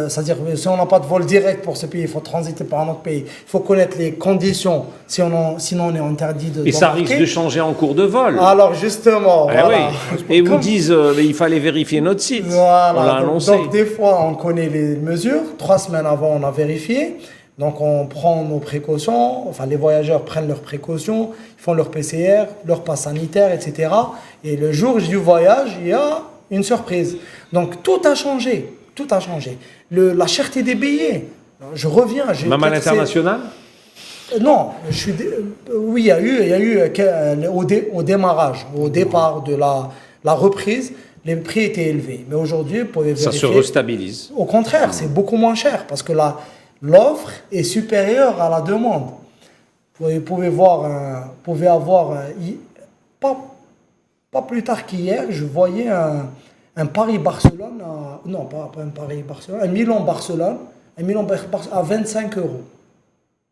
c'est-à-dire si on n'a pas de vol direct pour ce pays, il faut transiter par un autre pays. Il faut connaître les conditions, sinon on est interdit de. Et ça risque de changer en cours de vol. Alors justement, voilà. Oui. Et vous disent il fallait vérifier notre site. Voilà. On l'a annoncé. Donc des fois on connaît les mesures. 3 semaines avant on a vérifié. Donc on prend nos précautions. Enfin les voyageurs prennent leurs précautions. Ils font leur PCR, leur passe sanitaire, etc. Et le jour du voyage, il y a une surprise. Donc tout a changé, tout a changé. La cherté des billets, je reviens. Même à l'international ? Non, oui, il y a eu au démarrage, au départ de la reprise, les prix étaient élevés. Mais aujourd'hui, vous pouvez vérifier. Ça se restabilise. Au contraire, c'est beaucoup moins cher parce que l'offre est supérieure à la demande. Vous pouvez avoir, pas plus tard qu'hier, je voyais un Paris-Barcelone, non pas un Paris-Barcelone, un Milan-Barcelone, à 25 euros.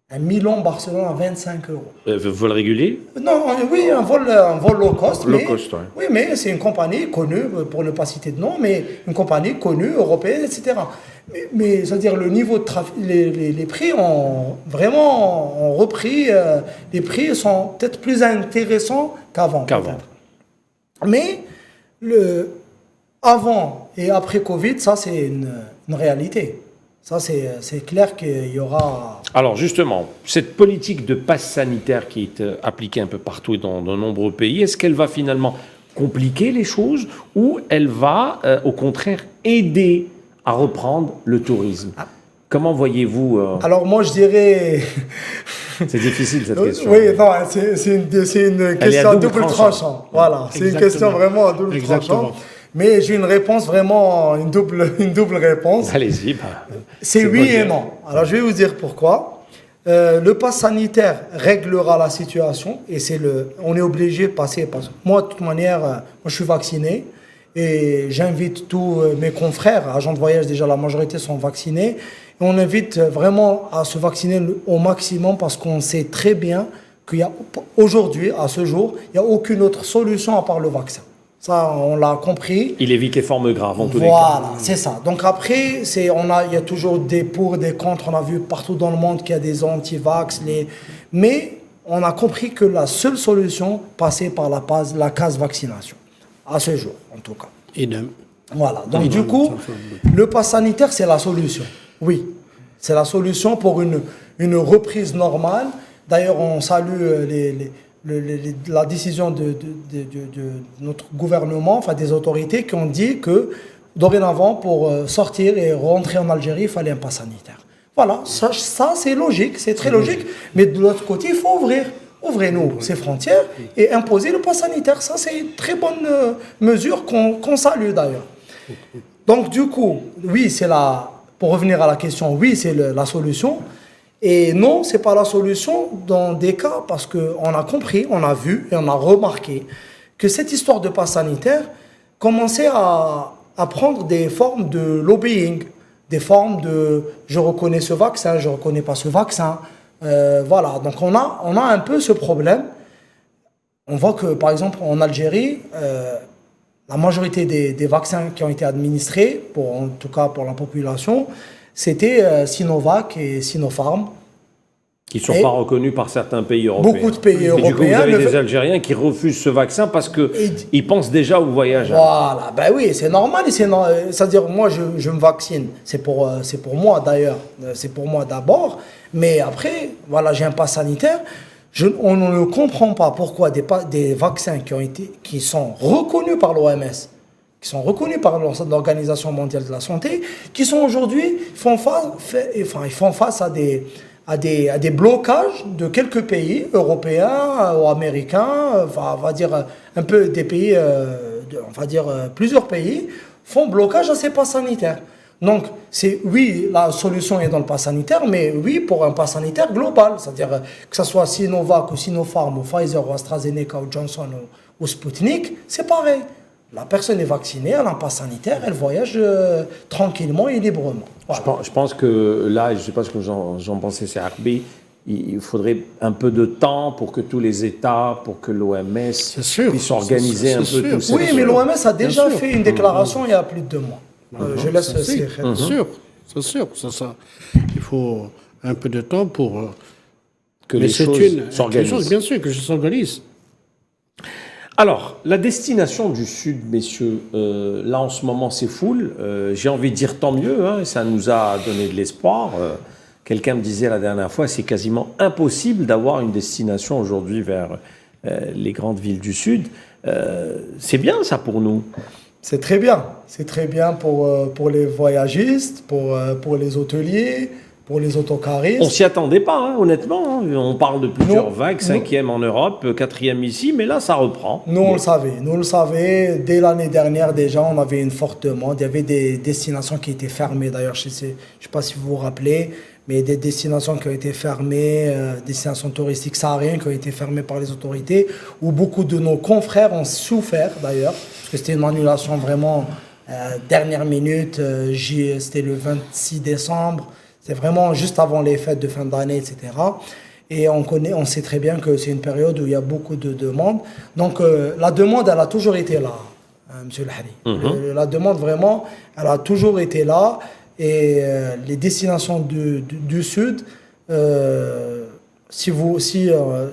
Un Milan-Barcelone à 25 euros. Vol régulier ? Non, oui, un vol low cost. Low cost, oui. Oui, mais c'est une compagnie connue, pour ne pas citer de nom, mais une compagnie connue, européenne, etc. Mais c'est-à-dire le niveau de trafic, les prix ont vraiment repris, les prix sont peut-être plus intéressants qu'avant. Mais avant et après Covid, ça c'est une réalité. Ça c'est clair qu'il y aura... Alors justement, cette politique de passe sanitaire qui est appliquée un peu partout et dans de nombreux pays, est-ce qu'elle va finalement compliquer les choses ou elle va au contraire aider à reprendre le tourisme ? Comment voyez-vous Alors moi je dirais... C'est difficile cette question. Oui, non, c'est une question à double tranchant. Voilà, c'est une question vraiment à double tranchant. Mais j'ai une réponse vraiment, une double réponse. Allez-y. C'est oui et non. Alors je vais vous dire pourquoi. Le pass sanitaire réglera la situation et on est obligé de passer. Parce que moi, de toute manière, moi, je suis vacciné et j'invite tous mes confrères, agents de voyage déjà, la majorité sont vaccinés. Et on invite vraiment à se vacciner au maximum parce qu'on sait très bien qu'il y a aujourd'hui, à ce jour, il n'y a aucune autre solution à part le vaccin. Ça, on l'a compris. Il évite les formes graves en tous les cas. Voilà, c'est ça. Donc après, il y a toujours des pour, des contre. On a vu partout dans le monde qu'il y a des anti-vax. Mais on a compris que la seule solution passait par la case vaccination. À ce jour, en tout cas. Idem. Voilà. Donc du coup, le pass sanitaire, c'est la solution. Oui, c'est la solution pour une reprise normale. D'ailleurs, on salue la décision de notre gouvernement, enfin des autorités qui ont dit que dorénavant, pour sortir et rentrer en Algérie, il fallait un pass sanitaire. Voilà, ça c'est logique, c'est très logique. Mais de l'autre côté, il faut ouvrir. Ouvrez-nous ces frontières et imposer le pass sanitaire. Ça, c'est une très bonne mesure qu'on salue d'ailleurs. Donc du coup, oui, pour revenir à la question, oui, c'est la solution. Et non, ce n'est pas la solution dans des cas parce qu'on a compris, on a vu et on a remarqué que cette histoire de pass sanitaire commençait à prendre des formes de lobbying, des formes de « je reconnais ce vaccin, je ne reconnais pas ce vaccin ». Voilà, donc on a un peu ce problème. On voit que, par exemple, en Algérie, la majorité des vaccins qui ont été administrés, en tout cas pour la population, c'était Sinovac et Sinopharm. Qui ne sont pas reconnus par certains pays européens. Beaucoup de pays européens. Et du coup, vous avez des Algériens qui refusent ce vaccin parce qu'ils pensent déjà au voyage. Voilà, ben oui, c'est normal. C'est-à-dire, moi, je me vaccine. C'est pour moi d'ailleurs. C'est pour moi d'abord. Mais après, voilà, j'ai un pass sanitaire. On ne comprend pas pourquoi des vaccins qui sont reconnus par l'OMS, qui sont reconnus par l'Organisation mondiale de la santé, qui sont aujourd'hui, ils font face à des blocages de quelques pays européens ou américains, on va dire un peu des pays, on va dire plusieurs pays, font blocage à ces passes sanitaires. Donc, oui, la solution est dans le pass sanitaire, mais oui, pour un pass sanitaire global. C'est-à-dire que ce soit Sinovac ou Sinopharm ou Pfizer ou AstraZeneca ou Johnson ou Sputnik, c'est pareil. La personne est vaccinée, elle a un pass sanitaire, elle voyage tranquillement et librement. Voilà. Je pense que là, je ne sais pas ce que j'en pensais, c'est Arbi, il faudrait un peu de temps pour que tous les États, pour que l'OMS puisse organiser un peu tout ça. Oui, mais l'OMS a déjà fait une déclaration il y a plus de 2 mois. Je laisse c'est sûr, ça. Il faut un peu de temps pour que les choses s'organisent. Bien sûr, que je s'organise. Alors, la destination du Sud, messieurs, là en ce moment c'est full. J'ai envie de dire tant mieux, hein, ça nous a donné de l'espoir. Quelqu'un me disait la dernière fois, c'est quasiment impossible d'avoir une destination aujourd'hui vers les grandes villes du Sud. C'est bien ça pour nous. C'est très bien. C'est très bien pour les voyagistes, pour les hôteliers, pour les autocaristes. On s'y attendait pas, hein, honnêtement. Hein. On parle de plusieurs vagues, 5e en Europe, 4e ici, mais là, ça reprend. Nous, on le savait. Nous, on le savait. Dès l'année dernière, déjà, on avait une forte demande. Il y avait des destinations qui étaient fermées. D'ailleurs, je ne sais pas si vous vous rappelez, mais des destinations qui ont été fermées, destinations touristiques sahariennes qui ont été fermées par les autorités, où beaucoup de nos confrères ont souffert, d'ailleurs, parce que c'était une annulation vraiment dernière minute. C'était le 26 décembre. C'est vraiment juste avant les fêtes de fin d'année, etc. Et on sait très bien que c'est une période où il y a beaucoup de demandes. Donc la demande, elle a toujours été là, Monsieur El Hari. La demande, vraiment, elle a toujours été là. Et les destinations du Sud, je ne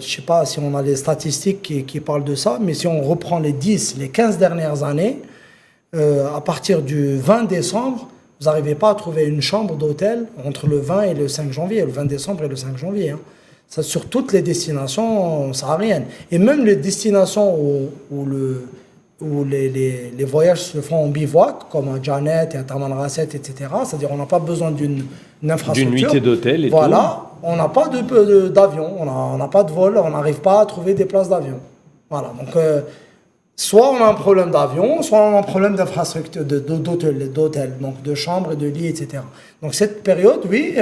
sais pas si on a les statistiques qui parlent de ça, mais si on reprend les 15 dernières années, à partir du 20 décembre, vous n'arrivez pas à trouver une chambre d'hôtel entre le 20 et le 5 janvier, le 20 décembre et le 5 janvier. Hein. Ça, sur toutes les destinations sahariennes. Et même les destinations où les voyages se font en bivouac, comme à Janet et à Taman Rasset, etc. C'est-à-dire qu'on n'a pas besoin d'une infrastructure. D'une nuitée d'hôtel et tout. Voilà, on n'a pas d'avion, on n'a pas de vol, on n'arrive pas à trouver des places d'avion. Voilà, donc soit on a un problème d'avion, soit on a un problème d'infrastructure, d'hôtel, donc de chambres et de lits, etc. Donc cette période, oui,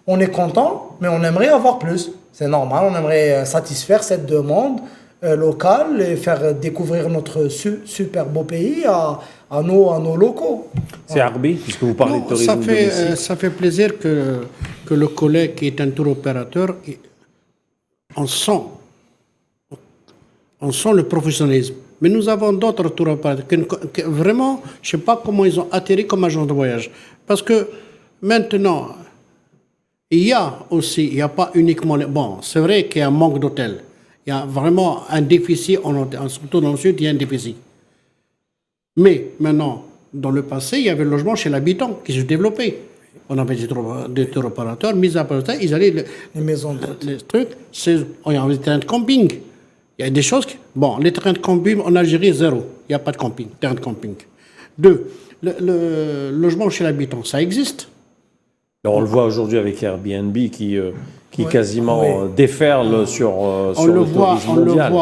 on est content, mais on aimerait avoir plus. C'est normal, on aimerait satisfaire cette demande locale et faire découvrir notre super beau pays à nos locaux. C'est Arbi, puisque vous parlez de tourisme domestique. Ça fait plaisir que le collègue qui est un tour opérateur, on sent le professionnalisme. Mais nous avons d'autres tours opérateurs que vraiment, je ne sais pas comment ils ont atterri comme agents de voyage. Parce que maintenant, il y a pas uniquement... Bon, c'est vrai qu'il y a un manque d'hôtels. Il y a vraiment un déficit, surtout dans le Sud, il y a un déficit. Mais maintenant, dans le passé, il y avait le logement chez l'habitant qui se développait. On avait des tours opérateurs, mis à part ça, ils allaient... Les maisons d'hôtes. Les trucs, il y avait des terrains de camping. Il y a des choses... Bon, les terrains de camping en Algérie, zéro. Il n'y a pas de camping, terrain de camping. 2, le logement chez l'habitant, ça existe. Alors, on le voit aujourd'hui avec Airbnb qui quasiment déferle sur le tourisme mondial.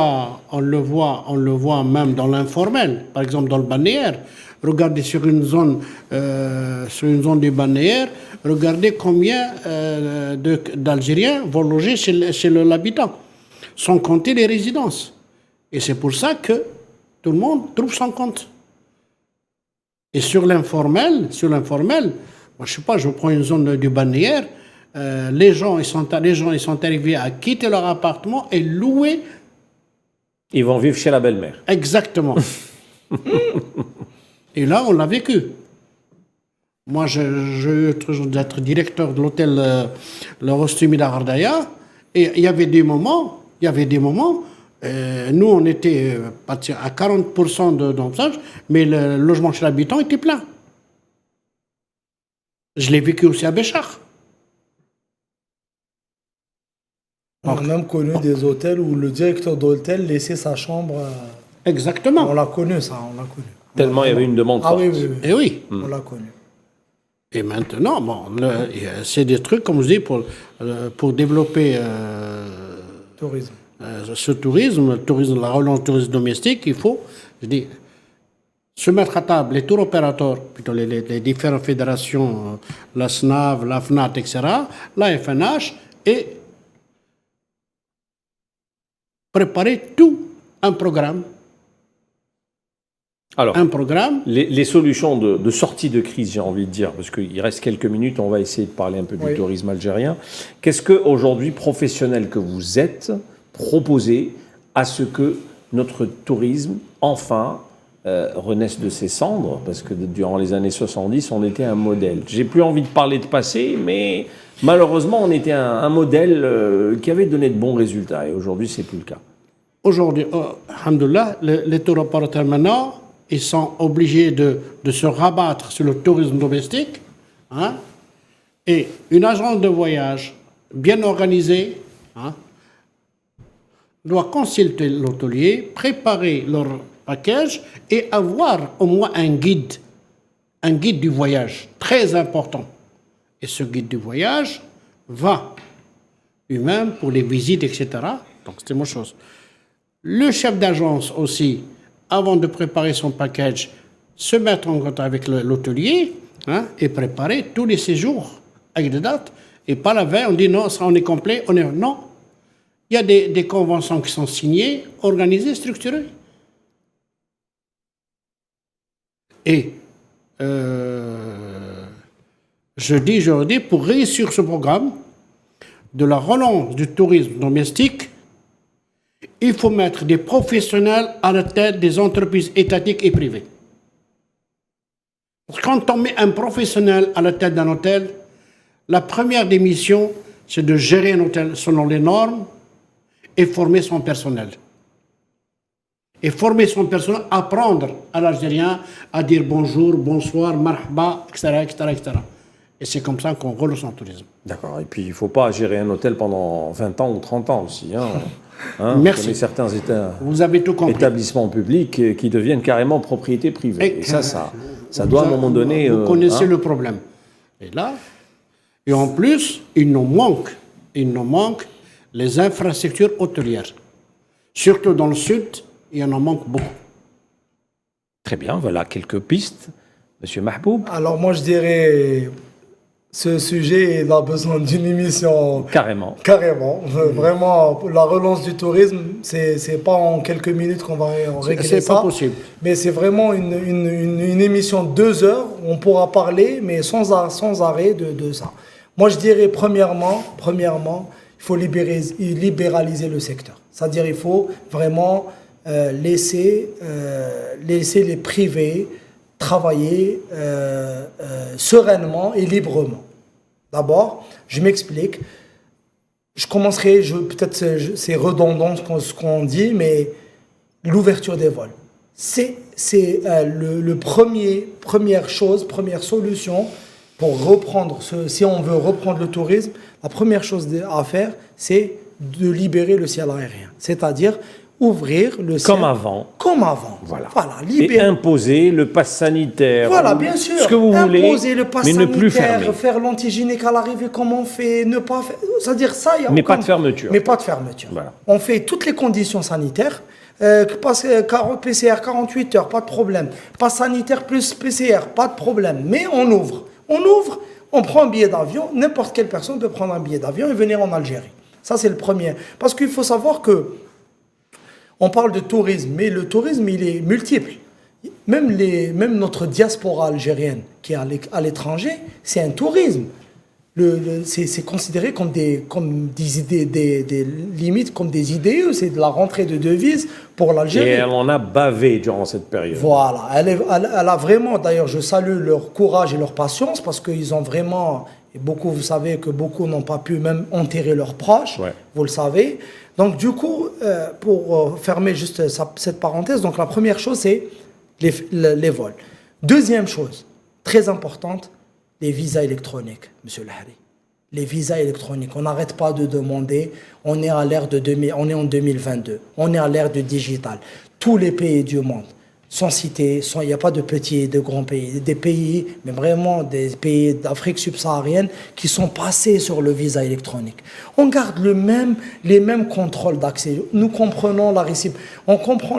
On le voit même dans l'informel, par exemple dans le balnéaire. Regardez sur une zone du balnéaire, regardez combien d'Algériens vont loger chez l'habitant, sans compter les résidences. Et c'est pour ça que tout le monde trouve son compte. Et sur l'informel, moi, je sais pas, je prends une zone du balnéaire, les gens ils sont arrivés à quitter leur appartement et louer. Ils vont vivre chez la belle-mère. Exactement. Et là, on l'a vécu. Moi, j'ai eu d'être directeur de l'hôtel Le Rostumi d'Ardaya, et il y avait des moments, nous, on était à 40% d'emplois, mais le logement chez l'habitant était plein. Je l'ai vécu aussi à Béchar. On a même connu des hôtels où le directeur d'hôtel laissait sa chambre. Exactement. On l'a connu, ça, on l'a connu. Tellement il y avait une demande forte. Ah oui. Et oui. On l'a connu. Et maintenant, c'est des trucs, comme je dis, pour développer Tourisme. ce tourisme, la relance du tourisme domestique, il faut, je dis, se mettre à table, les tours opérateurs, plutôt les différentes fédérations, la SNAV, la FNAT, etc., la FNH, et préparer tout un programme. Alors, un programme. Les solutions de sortie de crise, j'ai envie de dire, parce qu'il reste quelques minutes, on va essayer de parler un peu du tourisme algérien. Qu'est-ce que, aujourd'hui, professionnel que vous êtes, proposez à ce que notre tourisme, enfin, renaisse de ses cendres? Parce que durant les années 70, on était un modèle. J'ai plus envie de parler de passé, mais malheureusement, on était un modèle qui avait donné de bons résultats. Et aujourd'hui, c'est plus le cas. Aujourd'hui, alhamdoulilah, les tours opérateurs maintenant, ils sont obligés de se rabattre sur le tourisme domestique. Hein, et une agence de voyage bien organisée doit consulter l'hôtelier, préparer leur package et avoir au moins un guide du voyage, très important. Et ce guide du voyage va lui-même pour les visites, etc. Donc c'est une chose. Le chef d'agence aussi, avant de préparer son package, se mettre en contact avec l'hôtelier et préparer tous les séjours avec des dates. Et pas la veille, on dit non, ça on est complet, non. Il y a des conventions qui sont signées, organisées, structurées. Et je dis, pour réussir ce programme de la relance du tourisme domestique, il faut mettre des professionnels à la tête des entreprises étatiques et privées. Parce que quand on met un professionnel à la tête d'un hôtel, la première des missions, c'est de gérer un hôtel selon les normes et former son personnel. Et former son personnel, apprendre à l'Algérien à dire bonjour, bonsoir, marhaba, etc., etc., etc. Et c'est comme ça qu'on relance son tourisme. D'accord. Et puis, il ne faut pas gérer un hôtel pendant 20 ans ou 30 ans aussi. Merci. On connaît certains Vous avez tout compris. établissements publics qui deviennent carrément propriété privée. Et ça doit à un moment donné... Vous connaissez le problème. Et là, et en plus, il nous manque les infrastructures hôtelières. Surtout dans le sud, il en manque beaucoup. Très bien, voilà quelques pistes. Monsieur Mahboub. Alors moi je dirais, ce sujet il a besoin d'une émission. Carrément. Vraiment, la relance du tourisme, c'est pas en quelques minutes qu'on va régler ça. C'est pas possible. Mais c'est vraiment une émission de 2 heures, on pourra parler, mais sans arrêt de ça. Moi je dirais premièrement, il faut libéraliser le secteur. C'est-à-dire il faut vraiment laisser les privés travailler sereinement et librement. D'abord, je m'explique. Je commencerai, peut-être c'est redondant ce qu'on dit, mais l'ouverture des vols. C'est première solution pour reprendre, si on veut reprendre le tourisme, la première chose à faire, c'est de libérer le ciel aérien. C'est-à-dire ouvrir le ciel. Comme avant. Voilà. Et imposer le pass sanitaire. Voilà, bien sûr. Ce que vous voulez, imposer le pass mais sanitaire, ne plus fermer. Faire l'antigénique à l'arrivée comme on fait, ne pas faire. C'est-à-dire ça, il y a mais pas de fermeture. Mais pas de fermeture. Voilà. On fait toutes les conditions sanitaires. PCR 48 heures, pas de problème. Pass sanitaire plus PCR, pas de problème. Mais on ouvre, on prend un billet d'avion. N'importe quelle personne peut prendre un billet d'avion et venir en Algérie. Ça, c'est le premier. Parce qu'il faut savoir que on parle de tourisme, mais le tourisme, il est multiple. Même notre diaspora algérienne qui est à l'étranger, c'est un tourisme. C'est considéré comme des idées, limites comme des idées, c'est de la rentrée de devises pour l'Algérie. Et elle en a bavé durant cette période. Voilà, elle a vraiment, d'ailleurs, je salue leur courage et leur patience parce qu'ils ont vraiment, et beaucoup, vous savez que beaucoup n'ont pas pu même enterrer leurs proches, vous le savez. Donc du coup, pour fermer juste cette parenthèse, donc la première chose, c'est les vols. Deuxième chose, très importante, les visas électroniques, monsieur Lahari. Les visas électroniques, on n'arrête pas de demander, on est en 2022, on est à l'ère du digital. Tous les pays du monde, sans citer, il n'y a pas de petits et de grands pays, des pays, mais vraiment des pays d'Afrique subsaharienne qui sont passés sur le visa électronique. On garde les mêmes contrôles d'accès. Nous comprenons la réciprocité, on comprend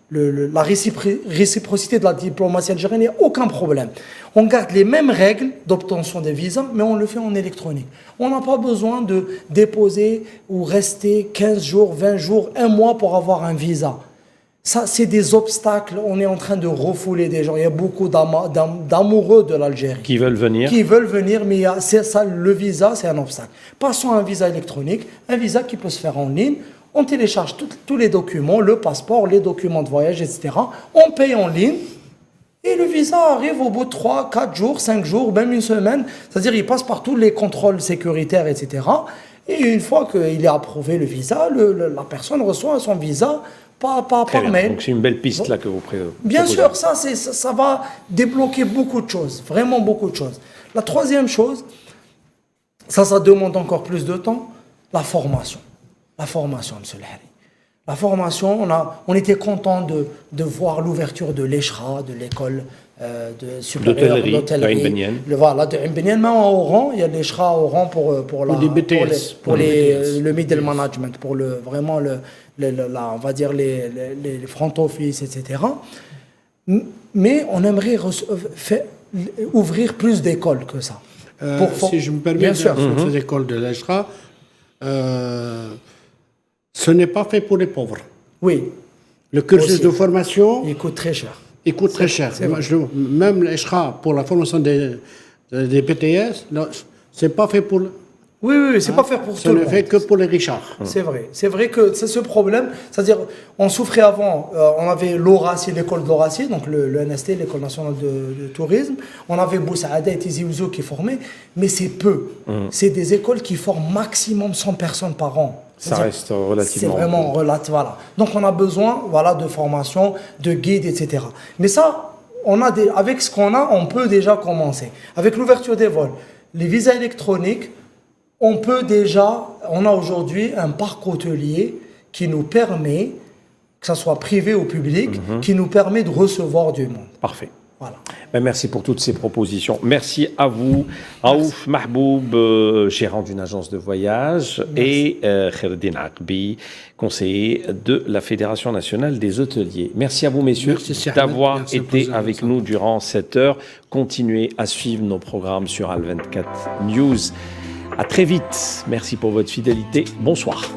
la réciprocité de la diplomatie algérienne, il n'y a aucun problème. On garde les mêmes règles d'obtention des visas, mais on le fait en électronique. On n'a pas besoin de déposer ou rester 15 jours, 20 jours, un mois pour avoir un visa. Ça, c'est des obstacles. On est en train de refouler des gens. Il y a beaucoup d'amoureux de l'Algérie. Qui veulent venir. Qui veulent venir, mais c'est ça, le visa, c'est un obstacle. Passons à un visa électronique, un visa qui peut se faire en ligne. On télécharge tous les documents, le passeport, les documents de voyage, etc. On paye en ligne. Et le visa arrive au bout de 3, 4 jours, 5 jours, même une semaine. C'est-à-dire il passe par tous les contrôles sécuritaires, etc. Et une fois qu'il est approuvé, le visa, la personne reçoit son visa par mail. Donc c'est une belle piste là que vous proposez. Bien sûr, ça va débloquer beaucoup de choses, vraiment beaucoup de choses. La troisième chose, ça demande encore plus de temps, la formation. La formation, M. Lahari. La formation, on était content de voir l'ouverture de l'ECHRA, de l'école supérieure d'hôtellerie. Voilà, de Mbenian, mais en Oran, il y a l'ECHRA à Oran pour le middle management, pour vraiment on va dire les front office, etc. Mais on aimerait ouvrir plus d'écoles que ça. Si je me permets, sur ces écoles de l'ECHRA, ce n'est pas fait pour les pauvres. Oui. Le cursus de formation... Il coûte très cher. Il coûte très cher. Même l'ECHRA, pour la formation des BTS, ce n'est pas fait pour... Oui, c'est pas fait pour tout le monde. Ce n'est fait que pour les richards. C'est vrai. C'est vrai que c'est ce problème. C'est-à-dire, on souffrait avant, on avait l'ORACI, l'école de l'ORACI, donc le NST, l'école nationale de tourisme. On avait Boussaada et Tizi Ouzou qui formaient, mais c'est peu. C'est des écoles qui forment maximum 100 personnes par an. Ça reste relativement... C'est vraiment relatif, voilà. Donc on a besoin, de formation, de guides, etc. Mais ça, avec ce qu'on a, on peut déjà commencer. Avec l'ouverture des vols, les visas électroniques, on a aujourd'hui un parc hôtelier qui nous permet, que ce soit privé ou public, qui nous permet de recevoir du monde. Parfait. Voilà. Merci pour toutes ces propositions. Merci à vous, Raouf Mahboub, gérant d'une agence de voyage, et Kherdin Akbi, conseiller de la Fédération nationale des hôteliers. Merci à vous, messieurs, d'avoir été avec nous durant cette heure. Continuez à suivre nos programmes sur Al 24 News. À très vite. Merci pour votre fidélité. Bonsoir.